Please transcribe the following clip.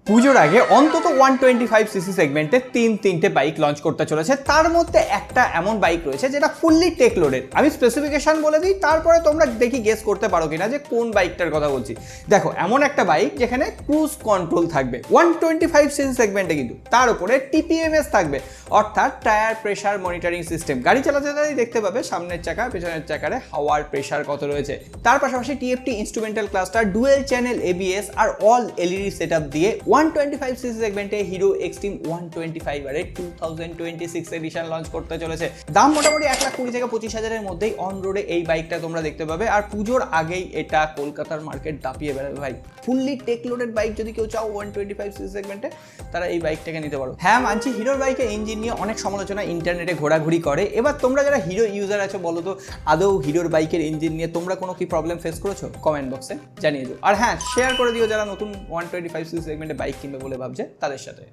পুজোর আগে অন্তত 125cc সেগমেন্টে তিনটে বাইক লঞ্চ করতে চলেছে। তার মধ্যে একটা এমন বাইক রয়েছে যেটা ফুললি টেক লোডেড। আমি স্পেসিফিকেশন বলে দিই, তারপরে তোমরা দেখি গেস করতে পারো কিনা যে কোন বাইকটার কথা বলছি। দেখো, এমন একটা বাইক যেখানে ক্রুজ কন্ট্রোল থাকবে 125cc সেগমেন্টে, কিন্তু তার উপরে টিপিএমএস থাকবে, অর্থাৎ টায়ার প্রেশার মনিটরিং সিস্টেম। গাড়ি চালাতে চালাতেই দেখতে পাবে সামনের চাকা পেছনের চাকারে হাওয়ার প্রেশার কত রয়েছে। তার পাশাপাশি TFT instrumental cluster, dual channel ABS আর অল এলইডি সেটআপ দিয়ে 125cc সেগমেন্টে হিরো এক্সট্রিম 125 আর 2026 এডিশন লঞ্চ করতে চলেছে। দাম মোটামুটি 1,20,000 থেকে 25,000-এর মধ্যেই অন রোডে এই বাইকটা তোমরা দেখতে পাবে। আর পুজোর আগেই এটা কলকাতার মার্কেট দাপিয়ে বেড়াবে ভাই। ফুললি টেক লোডেড বাইক যদি কেউ চাও 125cc সেগমেন্টে, তারা এই বাইকটাকে নিতে পারো। হ্যাঁ মানছি, হিরোর বাইকের ইঞ্জিন নিয়ে অনেক সমালোচনা ইন্টারনেটে ঘোরাঘুরি করে। এবার তোমরা যারা হিরো ইউজার আছো, বলো তো আদৌ হিরোর বাইকের ইঞ্জিন নিয়ে তোমরা কোনো কি প্রবলেম ফেস করেছো? কমেন্ট বক্সে জানিয়ে দিও। আর হ্যাঁ, শেয়ার করে দিও যারা নতুন 125cc সেগমেন্টে বাইক কিনবে বলে ভাবছে তাদের সাথে।